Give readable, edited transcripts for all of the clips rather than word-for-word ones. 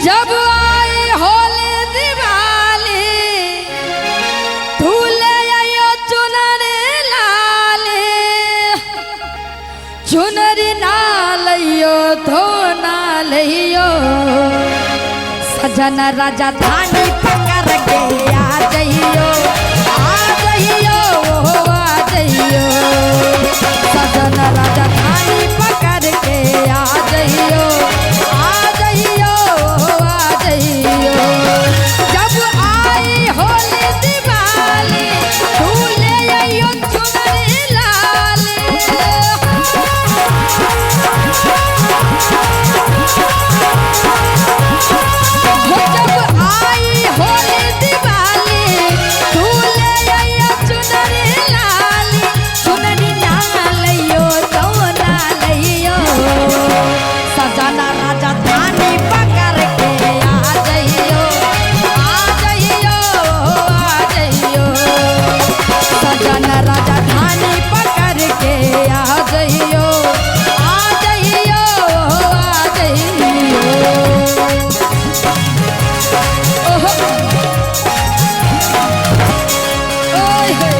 जब आई होली दिवाली धूले आयो चुनरी लाले चुनरी ना लियो धो ना लियो सजन राजा धानी पकड़ के आ जाइयो सजन राजा धानी पकड़ के आ जाइयो जब आई होली दिवाली भूले आइयो चुनरी लाली जब आई होली दिवाली भूले आइयो चुनरी लाली चुनरी ना लियो तो ना लियो सजना राजा धानी पकड़ के आ जाइयो सजना राजा धानी पकड़ के आ जाइयो ओहो ओए हे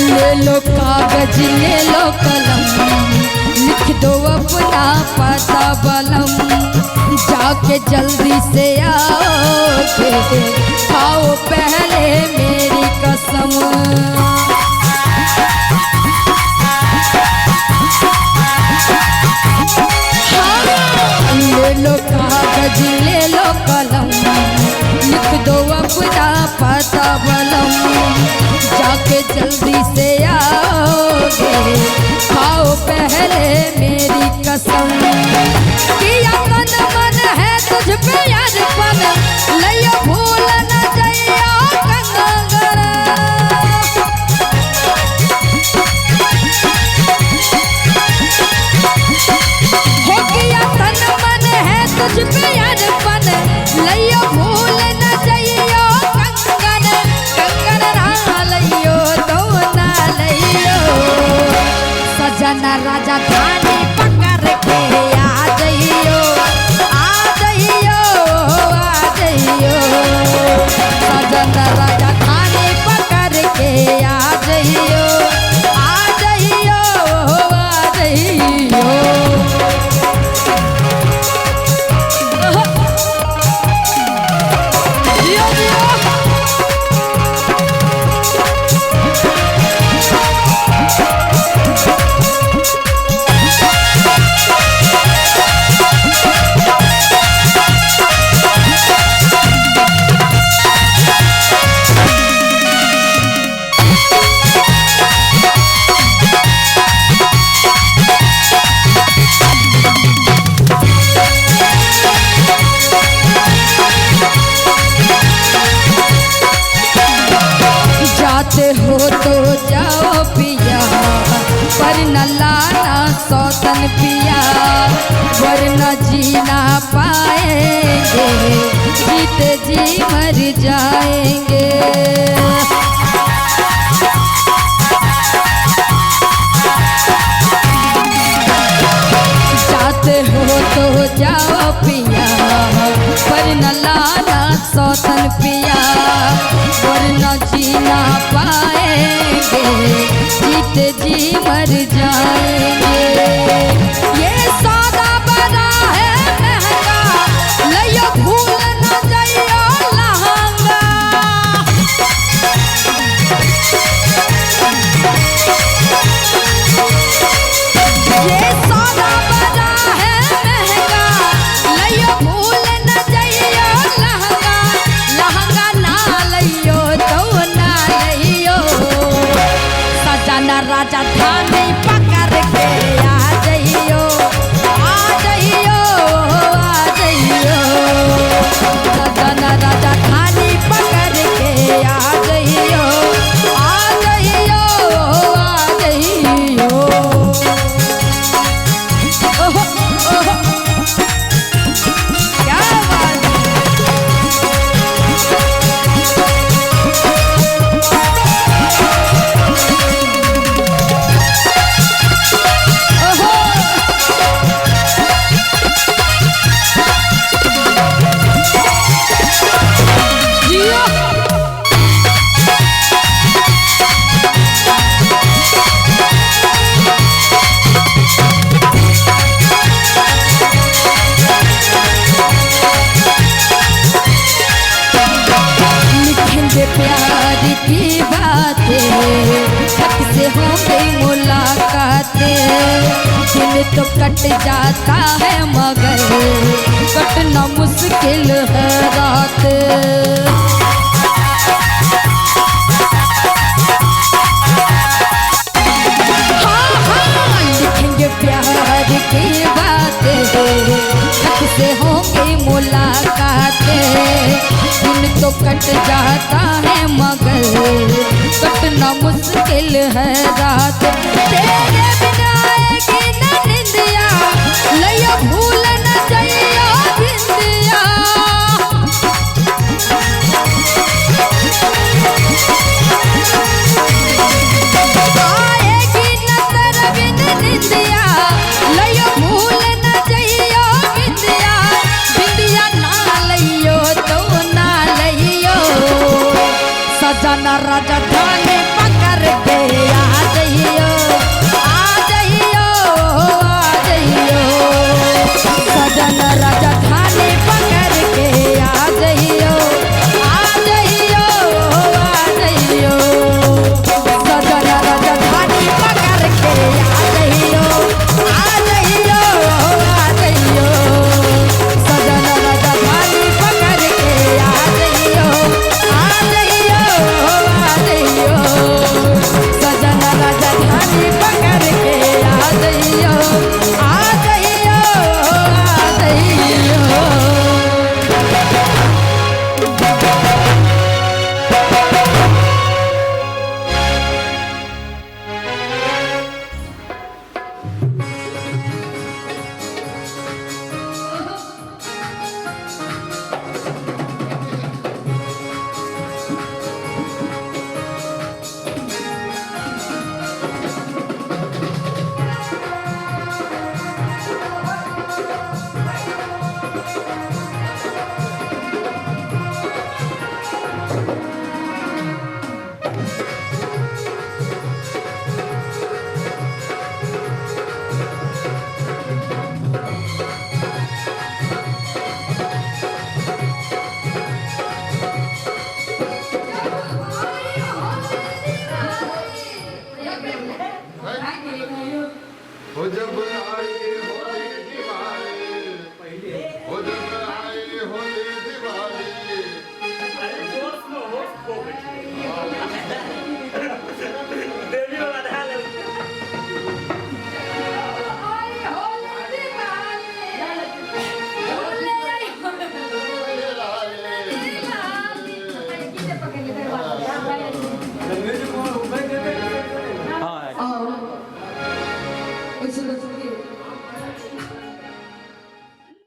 कागज ले लो कलम लिख दो अपना पता बलम जाके जल्दी से आओ खाओ पहले मेरी कसम ले लो कागज ले लो कलम लिख दो अपना पता बलम जाके जल्दी से आओगे खाओ पहले मेरी कसम किया तन मन है तुझ पे अर्पण लियो भूल न जाइयो कंगन हो किया तन मन है तुझ पे अर्पण लियो भूल न जाइयो कंगन कंगन ना लियो तो ना लियो सजना राजा धानी पकड़ के आ जाइयो सजना राजा धानी पकड़ के आ जाइयो हो तो जाओ पिया पर न लाना सौतन पिया वरना जीना पाएंगे जीते जी मर जाएंगे जाते हो तो जाओ पिया पर न लाना सौतन पिया वरना जीना पाएंगे जीते जी मर जाएंगे ये सौदा बड़ा है महंगा लियो भूल न जाइयो लहंगा ये सौदा बड़ा है महंगा लियो भूल न जाइयो लहंगा लहंगा ना लियो तो ना लियो सजना राजा धानी पकड़ के प्यार की बातें, हक से हो गई मुलाकातें। दिन तो कट जाता है मगर कटना मुश्किल है रात। प्यार की बातें, हक से होंगी मुलाकातें। दिन तो कट जाता है मगर कटना मुश्किल है रात। तेरे बिना